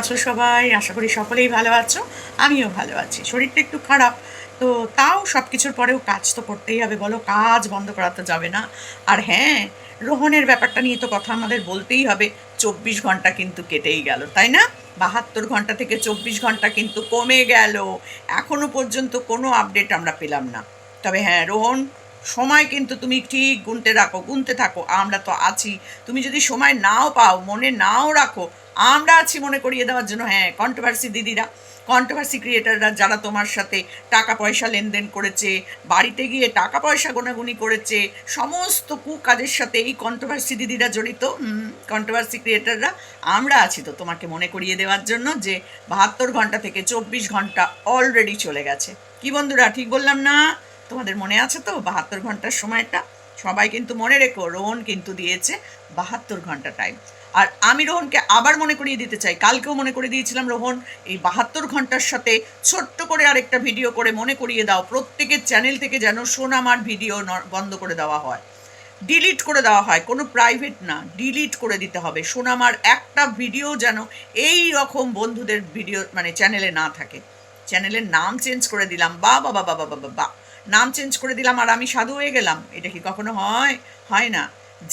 আছো সবাই? আশা করি সকলেই ভালো আছো। আমিও ভালো আছি। শরীরটা একটু খারাপ, তো তাও সব কিছুর পরেও কাজ তো করতেই হবে, বলো, কাজ বন্ধ করা তো যাবে না। আর হ্যাঁ, রোহনের ব্যাপারটা নিয়ে তো কথা আমাদের বলতেই হবে। 24 ঘন্টা কিন্তু কেটেই গেল, তাই না? 72 ঘন্টা থেকে 24 ঘন্টা কিন্তু কমে গেল। এখনো পর্যন্ত কোনো আপডেট আমরা পেলাম না। তবে হ্যাঁ, রোহন, সময় কিন্তু তুমি ঠিক গুনতে রাখো, গুনতে থাকো, আমরা তো আছি। তুমি যদি সময় নাও পাও, মনে নাও রাখো, আমরা আছি মনে করিয়ে দেওয়ার জন্য। হ্যাঁ, কন্ট্রোভার্সি দিদিরা, কন্ট্রোভার্সি ক্রিয়েটাররা, যারা তোমার সাথে টাকা পয়সা লেনদেন করেছে, বাড়িতে গিয়ে টাকা পয়সা গোনাগুনি করেছে, সমস্ত কাজের সাথে এই কন্ট্রোভার্সি দিদিরা জড়িত। কন্ট্রোভার্সি ক্রিয়েটাররা, আমরা আছি তো তোমাকে মনে করিয়ে দেওয়ার জন্য যে 72 ঘন্টা থেকে 24 ঘন্টা অলরেডি চলে গেছে। কি বন্ধুরা, ঠিক বললাম না? তোমাদের মনে আছে তো 72 ঘন্টার সময়টা? সবাই কিন্তু মনে রেখো, রোহন কিন্তু দিয়েছে 72 ঘন্টা টাইম। আর আমি রোহনকে আবার মনে করিয়ে দিতে চাই, কালকেও মনে করে দিয়েছিলাম, রোহন এই 72 ঘন্টার সাথে ছোট্ট করে আরেকটা ভিডিও করে মনে করিয়ে দাও প্রত্যেকের চ্যানেল থেকে, যেন সোনামার ভিডিও বন্ধ করে দেওয়া হয়, ডিলিট করে দেওয়া হয়। কোনো প্রাইভেট না, ডিলিট করে দিতে হবে। সোনামার একটা ভিডিও যেন এই রকম বন্ধুদের ভিডিও মানে চ্যানেলে না থাকে। চ্যানেলের নাম চেঞ্জ করে দিলাম, বা বাবা বাবা বাবা বা, নাম চেঞ্জ করে দিলাম আর আমি সাধু হয়ে গেলাম? এটা কি কখনো হয়? হয় না।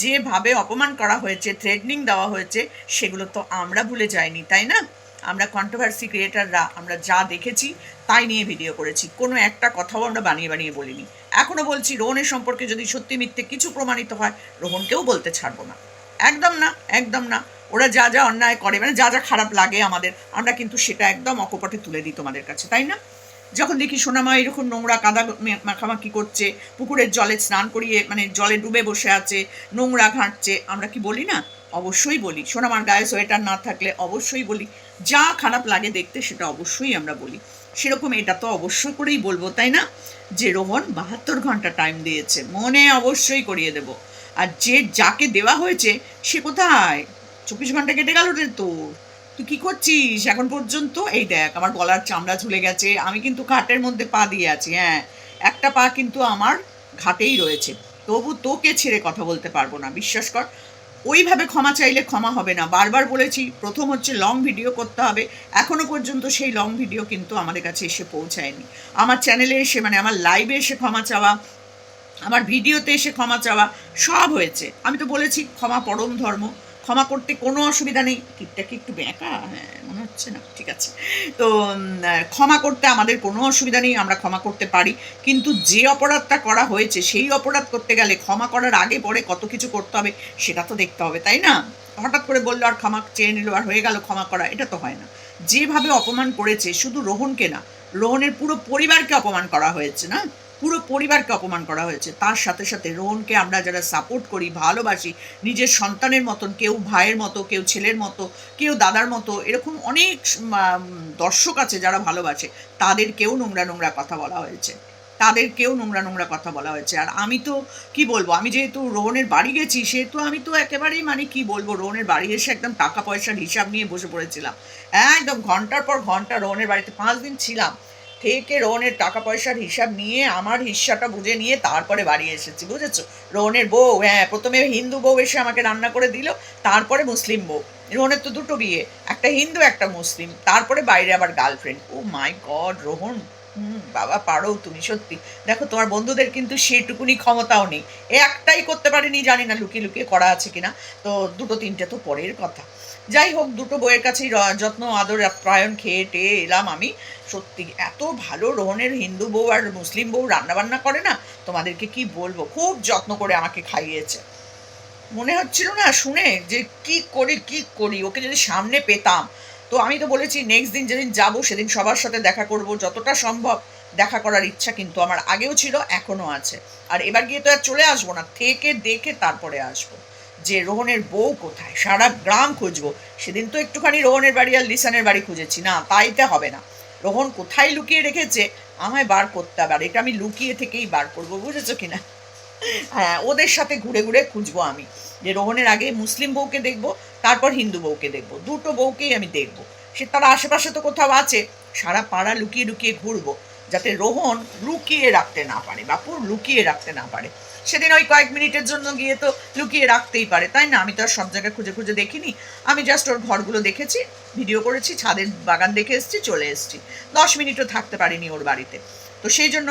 যেভাবে অপমান করা হয়েছে, থ্রেডনিং দেওয়া হয়েছে, সেগুলো তো আমরা ভুলে যাইনি, তাই না? আমরা কন্ট্রোভার্সি ক্রিয়েটাররা আমরা যা দেখেছি তাই নিয়ে ভিডিও করেছি, কোনো একটা কথাও আমরা বানিয়ে বানিয়ে বলিনি। এখনও বলছি, রোহনের সম্পর্কে যদি সত্যি মিথ্যে কিছু প্রমাণিত হয়, রোহনকেও বলতে ছাড়বো না। একদম না, একদম না। ওরা যা যা অন্যায় করে, মানে যা যা খারাপ লাগে আমাদের, আমরা কিন্তু সেটা একদম অকপটে তুলে দিই তোমাদের কাছে, তাই না? যখন দেখি সোনামা এরকম নোংরা কাদা মাখামাখি করছে, পুকুরের জলে স্নান করিয়ে মানে জলে ডুবে বসে আছে, নোংরা ঘাঁটছে, আমরা কি বলি না? অবশ্যই বলি। সোনামার গায়ে সোয়েটার না থাকলে অবশ্যই বলি। যা খারাপ লাগে দেখতে সেটা অবশ্যই আমরা বলি। সেরকম এটা তো অবশ্যই করেই বলবো, তাই না? যে রোহন 72 ঘন্টা টাইম দিয়েছে, মনে অবশ্যই করিয়ে দেব। আর যে যাকে দেওয়া হয়েছে সে কোথায়? 24 ঘন্টা কেটে গেল রে তোর। তুই কি করছিস এখন পর্যন্ত? এই দেখ, আমার গলার চামড়া ঝুলে গেছে, আমি কিন্তু ঘাটের মধ্যে পা দিয়ে আছি। হ্যাঁ, একটা পা কিন্তু আমার ঘাটেই রয়েছে, তবু তোকে ছেড়ে কথা বলতে পারবো না, বিশ্বাস কর। ওইভাবে ক্ষমা চাইলে ক্ষমা হবে না। বারবার বলেছি, প্রথম হচ্ছে লং ভিডিও করতে হবে। এখনো পর্যন্ত সেই লং ভিডিও কিন্তু আমাদের কাছে এসে পৌঁছায়নি। আমার চ্যানেলে এসে মানে আমার লাইভে এসে ক্ষমা চাওয়া, আমার ভিডিওতে এসে ক্ষমা চাওয়া, সব হয়েছে। আমি তো বলেছি ক্ষমা পরম ধর্ম, ক্ষমা করতে কোনো অসুবিধা নেই। টিপটা কি একটু ব্যাঁকা? হ্যাঁ, মনে হচ্ছে না, ঠিক আছে। তো ক্ষমা করতে আমাদের কোনো অসুবিধা নেই, আমরা ক্ষমা করতে পারি। কিন্তু যে অপরাধটা করা হয়েছে, সেই অপরাধ করতে গেলে ক্ষমা করার আগে পরে কত কিছু করতে হবে সেটা তো দেখতে হবে, তাই না? হঠাৎ করে বললো আর ক্ষমা চেয়ে নিল আর হয়ে গেল ক্ষমা করা, এটা তো হয় না। যেভাবে অপমান করেছে, শুধু রোহনকে না, রোহনের পুরো পরিবারকে অপমান করা হয়েছে, না? পুরো পরিবারকে অপমান করা হয়েছে। তার সাথে সাথে রোহনকে আমরা যারা সাপোর্ট করি, ভালোবাসি, নিজের সন্তানের মতন, কেউ ভাইয়ের মতো, কেউ ছেলের মতো, কেউ দাদার মতো, এরকম অনেক দর্শক আছে যারা ভালোবাসে, তাদেরকেও নোংরা নোংরা কথা বলা হয়েছে, তাদেরকেও নোংরা নোংরা কথা বলা হয়েছে। আর আমি তো কি বলবো, আমি যেহেতু রোহনের বাড়ি গেছি, সেহেতু আমি তো একেবারেই মানে কি বলবো, রোহনের বাড়ি এসে একদম টাকা পয়সার হিসাব নিয়ে বসে পড়েছিলাম। একদম ঘন্টার পর ঘন্টা রোহনের বাড়িতে 5 দিন ছিলাম, থেকে রোহনের টাকা পয়সার হিসাব নিয়ে, আমার হিস্সাটা বুঝে নিয়ে তারপরে বাড়ি এসেছি, বুঝেছো? রোহনের বউ, হ্যাঁ, প্রথমে হিন্দু বউ এসে আমাকে রান্না করে দিল, তারপরে মুসলিম বউ। রোহনের তো দুটো বিয়ে, একটা হিন্দু একটা মুসলিম, তারপরে বাইরে আবার গার্লফ্রেন্ড। ও মাই গড, রোহন, বাবা পারো তুমি সত্যি। দেখো, তোমার বন্ধুদের কিন্তু সেটুকুনি ক্ষমতাও নেই। একটাই করতে পারিনি, জানি না লুকিয়ে লুকিয়ে করা আছে কিনা। তো দুটো তিনটে তো পরের কথা। যাই হোক, দুটো বইয়ের কাছেই যত্ন আদর আপ্যায়ন খেয়ে টেয়ে এলাম আমি। সত্যি এত ভালো রোহনের হিন্দু বউ আর মুসলিম বউ রান্নাবান্না করে না, তোমাদেরকে কি বলবো, খুব যত্ন করে আমাকে খাইয়েছে। মনে হচ্ছিল না শুনে যে কি করি কি করি, ওকে যদি সামনে পেতাম। তো আমি তো বলেছি, নেক্সট দিন যেদিন যাব সেদিন সবার সাথে দেখা করব, যতটা সম্ভব দেখা করার ইচ্ছা কিন্তু আমার আগেও ছিল, এখনও আছে। আর এবার গিয়ে তো আর চলে আসবো না, থেকে দেখে তারপরে আসবো যে রোহনের বউ কোথায়। সারা গ্রাম খুঁজবো। সেদিন তো একটুখানি রোহনের বাড়ি আর লিসানের বাড়ি খুঁজেছি, না তাইতে হবে না। রোহন কোথায় লুকিয়ে রেখেছে আমায় বার করতে হবে, আর এটা আমি লুকিয়ে থেকেই বার করবো, বুঝেছো কিনা? হ্যাঁ, ওদের সাথে ঘুরে ঘুরে খুঁজবো আমি, যে রোহনের আগে মুসলিম বউকে দেখবো, তারপর হিন্দু বউকে দেখবো, দুটো বউকেই আমি দেখবো। সে তারা আশেপাশে তো কোথাও আছে, সারা পাড়া লুকিয়ে লুকিয়ে ঘুরবো। যাতে রোহন লুকিয়ে রাখতে না পারে, বাপু লুকিয়ে রাখতে না পারে। সেদিন ওই কয়েক মিনিটের জন্য গিয়ে তো লুকিয়ে রাখতেই পারে, তাই না? আমি তো আর সব জায়গায় খুঁজে খুঁজে দেখিনি, আমি জাস্ট ওর ঘরগুলো দেখেছি, ভিডিও করেছি, ছাদের বাগান দেখে এসেছি, চলে এসেছি। 10 মিনিটও থাকতে পারিনি ওর বাড়িতে। তো সেই জন্য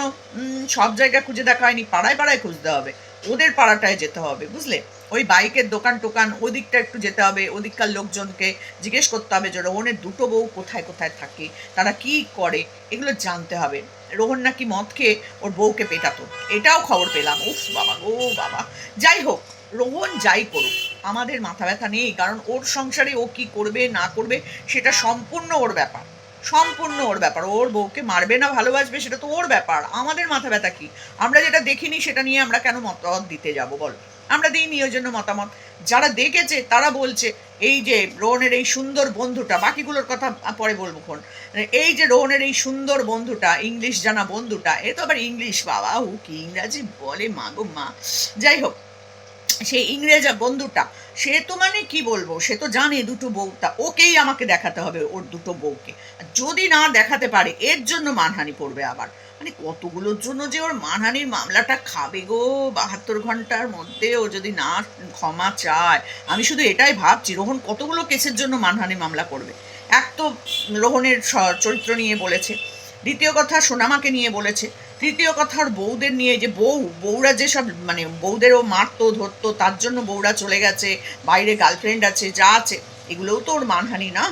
সব জায়গায় খুঁজে দেখা হয়নি, পাড়ায় পাড়ায় খুঁজতে হবে, ওদের পাড়াটায় যেতে হবে, বুঝলে? ওই বাইকের দোকান টোকান ওদিকটা একটু যেতে হবে, ওদিককার লোকজনকে জিজ্ঞেস করতে হবে যে রোহনের দুটো বউ কোথায় কোথায় থাকে, তারা কি করে, এগুলো জানতে হবে। রোহন নাকি মদ খেয়ে ওর বউকে পেটাতো, এটাও খবর পেলাম। উফ বাবা গো বাবা। যাই হোক, রোহন যাই করুক আমাদের মাথা ব্যথা নেই, কারণ ওর সংসারে ও কি করবে না করবে সেটা সম্পূর্ণ ওর ব্যাপার, সম্পূর্ণ ওর ব্যাপার। ওর বউকে মারবে না ভালোবাসবে সেটা তো ওর ব্যাপার, আমাদের মাথা ব্যথা কি? আমরা যেটা দেখিনি সেটা নিয়ে আমরা কেন মতামত দিতে যাব বলো? আমরা দিইনি ওই জন্য মতামত। যারা দেখেছে তারা বলছে এই যে রোহনের এই সুন্দর বন্ধুটা, বাকিগুলোর কথা পরে বলবো খন, এই যে রোহনের এই সুন্দর বন্ধুটা, ইংলিশ জানা বন্ধুটা, এ তো আবার ইংলিশ, বাবা ও কি ইংরাজি বলে মা গো মা। যাই হোক, সেই ইংরেজা বন্ধুটা, সে তো মানে কি বলবো, সে তো জানে দুটো বউটা, ওকেই আমাকে দেখাতে হবে ওর দুটো বউকে। যদি না দেখাতে পারে এর জন্য মানহানি পড়বে আবার। মানে কতগুলোর জন্য যে ওর মানহানির মামলাটা খাবে গো 72 ঘন্টার মধ্যে, ও যদি না ক্ষমা চায়। আমি শুধু এটাই ভাবছি রোহন কতগুলো কেসের জন্য মানহানি মামলা করবে। এক তো রোহনের চরিত্র নিয়ে বলেছে, দ্বিতীয় কথা সোনামাকে নিয়ে বলেছে, তৃতীয় কথা ওর বউদের নিয়ে, যে বউরা যেসব মানে বউদেরও মারতো ধরতো, তার জন্য বউরা চলে গেছে, বাইরে গার্লফ্রেন্ড আছে, যা আছে, এগুলোও তো ওর মানহানি না?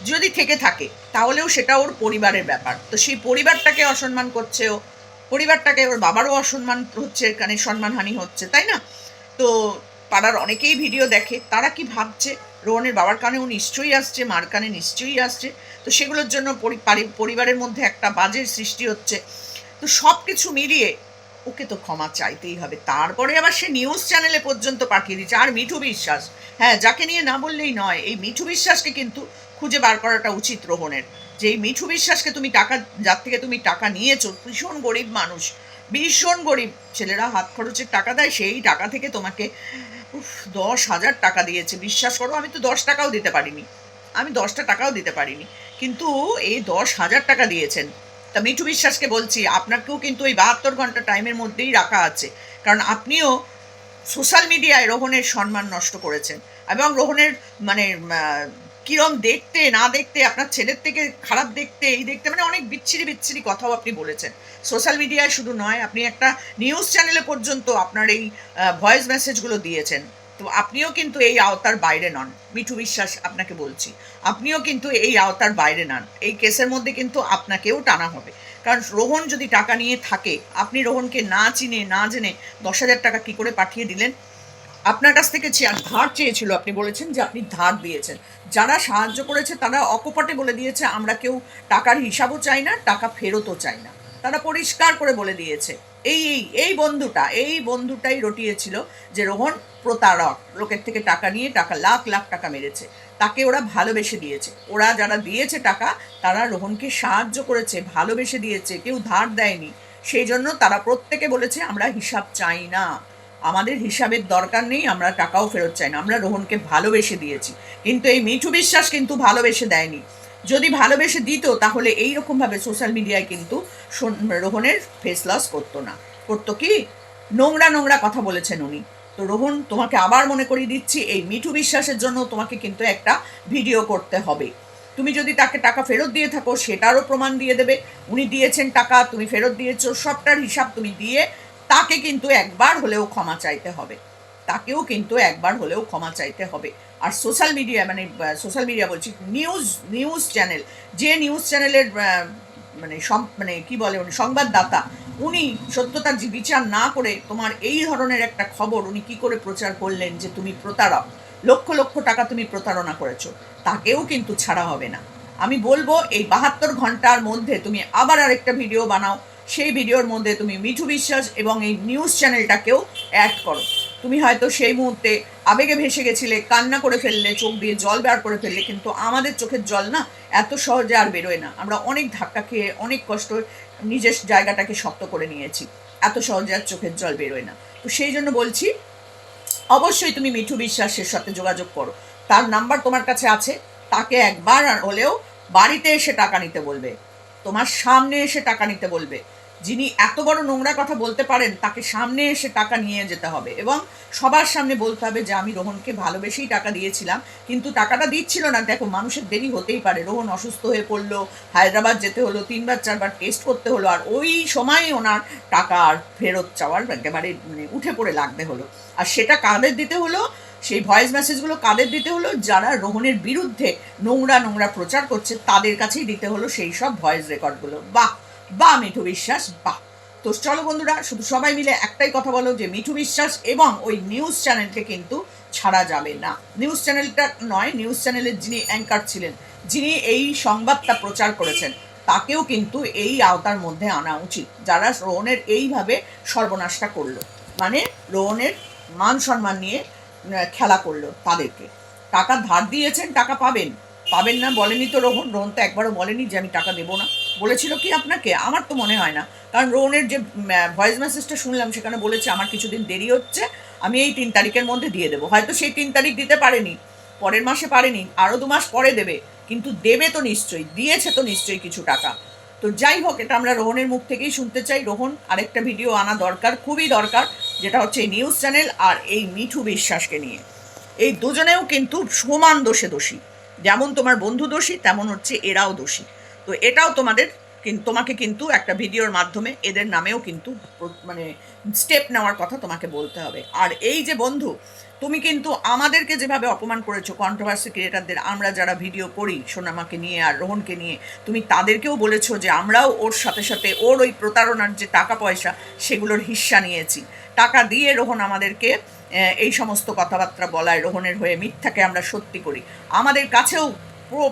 যদি থেকে থাকে তাহলেও সেটা ওর পরিবারের ব্যাপার। তো সেই পরিবারটাকে অসম্মান করছে ও, পরিবারটাকে, ওর বাবারও অসম্মান হচ্ছে, এখানে সম্মানহানি হচ্ছে, তাই না? তো পাড়ার অনেকেই ভিডিও দেখে, তারা কি ভাবছে, রোহনের বাবার কানেও নিশ্চয়ই আসছে, মার কানে নিশ্চয়ই আসছে। তো সেগুলোর জন্য পরিবারের মধ্যে একটা বাজের সৃষ্টি হচ্ছে। তো সব কিছু মিলিয়ে ওকে তো ক্ষমা চাইতেই হবে। তারপরে আবার সে নিউজ চ্যানেলে পর্যন্ত পাঠিয়ে দিচ্ছে। আর মিঠু বিশ্বাস, হ্যাঁ, যাকে নিয়ে না বললেই নয়, এই মিঠু বিশ্বাসকে কিন্তু খুঁজে বার করাটা উচিত রোহনের। যে এই মিঠু বিশ্বাসকে তুমি টাকা, যার থেকে তুমি টাকা নিয়েছো, ভীষণ গরিব মানুষ, ভীষণ গরিব, ছেলেরা হাত খরচের টাকা দেয়, সেই টাকা থেকে তোমাকে 10,000 টাকা দিয়েছে। বিশ্বাস করো, আমি তো 10 টাকাও দিতে পারিনি, আমি 10টা টাকাও দিতে পারিনি, কিন্তু এই 10,000 টাকা দিয়েছেন। তা মিঠু বিশ্বাসকে বলছি, আপনাকেও কিন্তু ওই 72 ঘন্টা টাইমের মধ্যেই রাখা আছে, কারণ আপনিও সোশ্যাল মিডিয়ায় রোহনের সম্মান নষ্ট করেছেন, এবং রোহনের মানে কিরম দেখতে না দেখতে, আপনার ছেলের থেকে খারাপ দেখতে, এই দেখতে, মানে অনেক বিচ্ছিরি বিচ্ছিরি কথাও আপনি বলেছেন সোশ্যাল মিডিয়ায়। শুধু নয়, আপনি একটা নিউজ চ্যানেলে পর্যন্ত আপনার এই ভয়েস মেসেজগুলো দিয়েছেন। তো আপনিও কিন্তু এই আওতার বাইরে নন, মিঠু বিশ্বাস আপনাকে বলছি, আপনিও কিন্তু এই আওতার বাইরে নন। এই কেসের মধ্যে কিন্তু আপনাকেও টানা হবে, কারণ রোহন যদি টাকা নিয়ে থাকে, আপনি রোহনকে না চিনে না জেনে 10,000 টাকা কী করে পাঠিয়ে দিলেন? আপনার কাছ থেকে ধার চেয়েছিল, আপনি বলেছেন যে আপনি ধার দিয়েছেন। যারা সাহায্য করেছে তারা অকপটে বলে দিয়েছে আমরা কেউ টাকার হিসাবও চাই না, টাকা ফেরতও চাই না, তারা পরিষ্কার করে বলে দিয়েছে। এই বন্ধুটাই রটিয়েছিল যে রোহন প্রতারক, লোকের থেকে টাকা নিয়ে লাখ লাখ টাকা মেরেছে, তাকে ওরা ভালোবেসে দিয়েছে। ওরা যারা দিয়েছে টাকা, তারা রোহনকে সাহায্য করেছে, ভালোবেসে দিয়েছে, কেউ ধার দেয়নি। সেই জন্য তারা প্রত্যেকে বলেছে আমরা হিসাব চাই না, আমাদের হিসাবের দরকার নেই, আমরা টাকাও ফেরত চাই না, আমরা রোহনকে ভালোবেসে দিয়েছি। কিন্তু এই মিঠু বিশ্বাস কিন্তু ভালোবেসে দেয়নি। যদি ভালোবেসে দিত তাহলে এইরকমভাবে সোশ্যাল মিডিয়ায় কিন্তু রোহনের ফেস লস করতো না। করতো কি? নোংরা নোংরা কথা বলেছেন উনি। তো রোহন, তোমাকে আবার মনে করিয়ে দিচ্ছি, এই মিঠু বিশ্বাসের জন্য তোমাকে কিন্তু একটা ভিডিও করতে হবে। তুমি যদি তাকে টাকা ফেরত দিয়ে থাকো সেটারও প্রমাণ দিয়ে দেবে, উনি দিয়েছেন টাকা, তুমি ফেরত দিয়েছো, সবটার হিসাব তুমি দিয়ে তাকে কিন্তু একবার হলেও ক্ষমা চাইতে হবে, তাকেও কিন্তু একবার হলেও ক্ষমা চাইতে হবে। আর সোশ্যাল মিডিয়া সোশ্যাল মিডিয়া বলছি, নিউজ চ্যানেল, যে নিউজ চ্যানেলের মানে কি বলে উনি, সংবাদদাতা, উনি সত্যতার বিচার না করে তোমার এই ধরনের একটা খবর উনি কি করে প্রচার করলেন যে তুমি প্রতারক, লক্ষ লক্ষ টাকা তুমি প্রতারণা করেছো, তাকেও কিন্তু ছাড়া হবে না। আমি বলবো এই 72 ঘন্টার মধ্যে তুমি আবার আরেকটা ভিডিও বানাও, সেই ভিডিওর মধ্যে তুমি মিঠু বিশ্বাস এবং এই নিউজ চ্যানেলটাকেও অ্যাড করো। তুমি হয়তো সেই মুহূর্তে আবেগে ভেসে গেছিলে, কান্না করে ফেললে, চোখ দিয়ে জল বের করে ফেললে, কিন্তু আমাদের চোখের জল না এত সহজে আর বেরোয় না। আমরা অনেক ধাক্কা খেয়ে, অনেক কষ্ট, নিজের জায়গাটাকে শক্ত করে নিয়েছি, এত সহজে আর চোখের জল বেরোয় না। তো সেই জন্য বলছি, অবশ্যই তুমি মিঠু বিশ্বাসের সাথে যোগাযোগ করো, তার নাম্বার তোমার কাছে আছে, তাকে একবার হলেও বাড়িতে এসে টাকা নিতে বলবে। তোমার সামনে এসে টাকা নিতে বলবে। যিনি এত বড় নোংরা কথা বলতে পারেন তাকে সামনে এসে টাকা নিয়ে যেতে হবে এবং সবার সামনে বলতে হবে যে আমি রোহনকে ভালোবেসেই টাকা দিয়েছিলাম, কিন্তু টাকাটা দিচ্ছিল না। দেখো, মানুষের দেরি হতেই পারে, রোহন অসুস্থ হয়ে পড়লো, হায়দ্রাবাদ যেতে হলো, 3বার 4বার টেস্ট করতে হলো, আর ওই সময় ওনার টাকা আর ফেরত চাওয়ার একেবারে উঠে পড়ে লাগতে হলো। আর সেটা কাদের দিতে হলো? সেই ভয়েস মেসেজগুলো কাদের দিতে হলো? যারা রোহনের বিরুদ্ধে নোংরা নোংরা প্রচার করছে তাদের কাছেই দিতে হলো সেই সব ভয়েস রেকর্ডগুলো। বাহ বাহ মিঠু বিশ্বাস, বাহ। তো চলো বন্ধুরা, শুধু সবাই মিলে একটাই কথা বলো যে মিঠু বিশ্বাস এবং ওই নিউজ চ্যানেলকে কিন্তু ছাড়া যাবে না। নিউজ চ্যানেলটা নয়, নিউজ চ্যানেলের যিনি অ্যাঙ্কার ছিলেন, যিনি এই সংবাদটা প্রচার করেছেন, তাকেও কিন্তু এই আওতার মধ্যে আনা উচিত। যারা রোহনের এইভাবে সর্বনাশটা করলো, মানে রোহনের মান সম্মান নিয়ে খেলা করলো, তাদেরকে। টাকা ধার দিয়েছেন, টাকা পাবেন, পাবেন না বলেনি তো রোহন। রোহন তো একবারও বলেনি যে আমি টাকা দেবো না। বলেছিল কি আপনাকে? আমার তো মনে হয় না, কারণ রোহনের যে ভয়েস মেসেজটা শুনলাম সেখানে বলেছে আমার কিছুদিন দেরি হচ্ছে, আমি এই 3 তারিখের মধ্যে দিয়ে দেবো। হয়তো সেই 3 তারিখ দিতে পারেনি, পরের মাসে পারেনি, আরও 2 মাস পরে দেবে, কিন্তু দেবে তো নিশ্চয়ই, দিয়েছে তো নিশ্চয়ই কিছু টাকা। তো যাই হোক, এটা আমরা রোহনের মুখ থেকেই শুনতে চাই। রোহন আরেকটা ভিডিও আনা দরকার, খুবই দরকার, যেটা হচ্ছে এই নিউজ চ্যানেল আর এই মিঠু বিশ্বাসকে নিয়ে। এই দুজনেও কিন্তু সমান দোষে দোষী। যেমন তোমার বন্ধু দোষী, তেমন হচ্ছে এরাও দোষী। তো এটাও তোমাকে কিন্তু একটা ভিডিওর মাধ্যমে এদের নামেও কিন্তু মানে স্টেপ নেওয়ার কথা তোমাকে বলতে হবে। আর এই যে বন্ধু, তুমি কিন্তু আমাদেরকে যেভাবে অপমান করেছো, কন্ট্রোভার্সি ক্রিয়েটারদের, আমরা যারা ভিডিও করি সোনামাকে নিয়ে আর রোহনকে নিয়ে, তুমি তাদেরকেও বলেছো যে আমরাও ওর সাথে সাথে ওর ওই প্রতারণার যে টাকা পয়সা সেগুলোর হিস্সা নিয়েছি। টাকা দিয়ে রোহন আমাদেরকে এই সমস্ত কথাবার্তা বলায়, রোহনের হয়ে মিথ্যাকে আমরা সত্যি করি। আমাদের কাছেও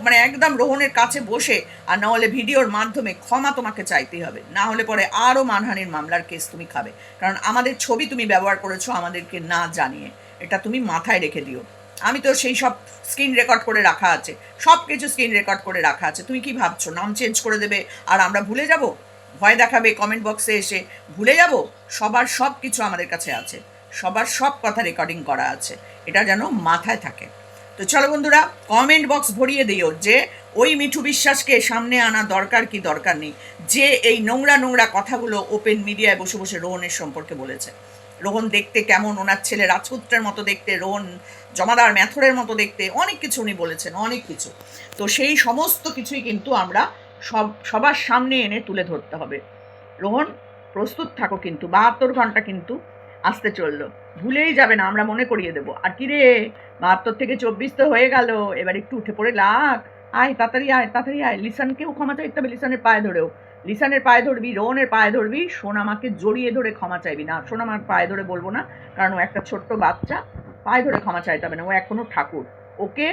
মানে একদম রোহনের কাছে বসে, আর না হলে ভিডিওর মাধ্যমে ক্ষমা তোমাকে চাইতেই হবে, না হলে পরে আরও মানহানির মামলার কেস তুমি খাবে। কারণ আমাদের ছবি তুমি ব্যবহার করেছো আমাদেরকে না জানিয়ে, এটা তুমি মাথায় রেখে দিও। আমি তো সেই সব স্ক্রিন রেকর্ড করে রাখা আছে, সব কিছু স্ক্রিন রেকর্ড করে রাখা আছে। তুমি কি ভাবছো নাম চেঞ্জ করে দেবে আর আমরা ভুলে যাব? ভয় দেখাবে কমেন্ট বক্সে এসে, ভুলে যাব? সবার সব কিছু আমাদের কাছে আছে, সবার সব কথা রেকর্ডিং করা আছে, এটা যেন মাথায় থাকে। তো চলো বন্ধুরা, কমেন্ট বক্স ভরিয়ে দিও যে ওই মিঠু বিশ্বাসকে সামনে আনা দরকার কি দরকার নেই, যে এই নোংরা নোংরা কথাগুলো ওপেন মিডিয়ায় বসে বসে রোহনের সম্পর্কে বলেছে। রোহন দেখতে কেমন, ওনার ছেলে রাজপুত্রের মতো দেখতে, রোহন জমাদার ম্যাথরের মতো দেখতে, অনেক কিছু উনি বলেছেন, অনেক কিছু। তো সেই সমস্ত কিছুই কিন্তু আমরা সবার সামনে এনে তুলে ধরতে হবে। রোহন প্রস্তুত থাকো, কিন্তু 72 ঘন্টা কিন্তু আসতে চললো, ভুলেই যাবে না, আমরা মনে করিয়ে দেবো। আর কি রে, 72 থেকে 24 তো হয়ে গেল, এবার একটু উঠে পড়ে লাগ, আয় তাড়াতাড়ি আয়, তাড়াতাড়ি আয়। লিসানকেও ক্ষমা চাইতে হবে, লিসানের পায়ে ধরেও, লিসানের পায়ে ধরবি, রোহনের পায়ে ধরবি, সোনামাকে জড়িয়ে ধরে ক্ষমা চাইবি। না, সোনামার পায়ে ধরে বলবো না, কারণ ও একটা ছোট্ট বাচ্চা, পায়ে ধরে ক্ষমা চাইতে হবে না, ও এখনো ঠাকুর। ওকে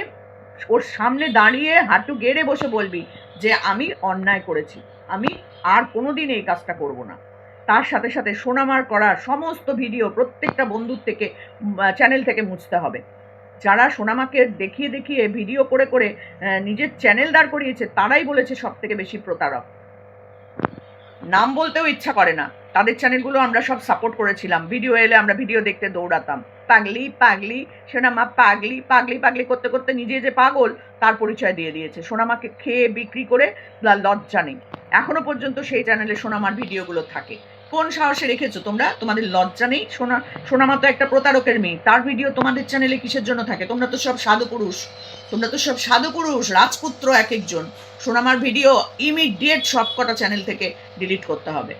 ওর সামনে দাঁড়িয়ে হাঁটু গেড়ে বসে বলবি যে আমি অন্যায় করেছি, আমি আর কোনোদিন এই কাজটা করব না। তার সাথে সাথে সোনামার করা সমস্ত ভিডিও প্রত্যেকটা বন্ধুর থেকে, চ্যানেল থেকে মুছতে হবে। যারা সোনামাকে দেখিয়ে দেখিয়ে ভিডিও করে করে নিজের চ্যানেল দাঁড় করিয়েছে, তারাই বলেছে সব থেকে বেশি প্রতারক। নাম বলতেও ইচ্ছা করে না, তাদের চ্যানেলগুলো আমরা সব সাপোর্ট করেছিলাম, ভিডিও এলে আমরা ভিডিও দেখতে দৌড়াতাম। পাগলি পাগলি সোনামা, পাগলি পাগলি পাগলি করতে করতে নিজে যে পাগল তার পরিচয় দিয়ে দিয়েছে। সোনামাকে খেয়ে বিক্রি করে লজ্জা নেই, এখনো পর্যন্ত সেই চ্যানেলে সোনামার ভিডিওগুলো থাকে। কোন সাহসে রেখেছো তোমরা? তোমাদের লজ্জা নেই? সোনামা তো একটা প্রতারকের মেয়ে, তার ভিডিও তোমাদের চ্যানেলে কিসের জন্য থাকে? তোমরা তো সব সাধু পুরুষ, তোমরা তো সব সাধু পুরুষ, রাজপুত্র এক একজন। সোনামার ভিডিও ইমিডিয়েট সব কটা চ্যানেল থেকে ডিলিট করতে হবে,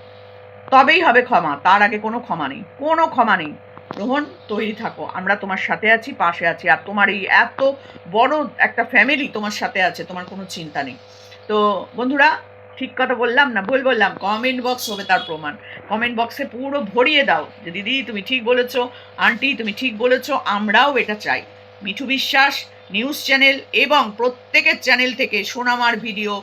তবেই হবে ক্ষমা, তার আগে কোনো ক্ষমা নেই, কোনো ক্ষমা নেই। রোহন, তৈরি থাকো, আমরা তোমার সাথে আছি, পাশে আছি, আর তোমার এই এত বড় একটা ফ্যামিলি তোমার সাথে আছে, তোমার কোনো চিন্তা নেই। তো বন্ধুরা, ঠিক কথা বললাম না ভুল বললাম? কমেন্ট বক্স হবে তার প্রমাণ। কমেন্ট বক্সে পুরো ভরিয়ে দাও যে দিদি তুমি ঠিক বলেছো, আন্টি তুমি ঠিক বলেছো, আমরাও এটা চাই। মিঠু বিশ্বাস নিউজ চ্যানেল এবং প্রত্যেকের চ্যানেল থেকে সোনামার ভিডিও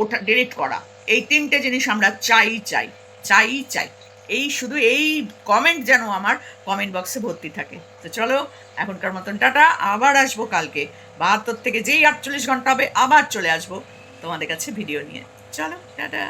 ওটা ডিলিট করা, এই 3টে জিনিস আমরা চাই চাই চাই চাই। এই শুধু এই কমেন্ট যেন আমার কমেন্ট বক্সে ভর্তি থাকে। তো চলো, এখনকার মতন টাটা, আবার আসবো কালকে 72 থেকে যেই 48 ঘন্টা হবে আবার চলে আসবো তোমাদের কাছে ভিডিও নিয়ে। চলো টাটা।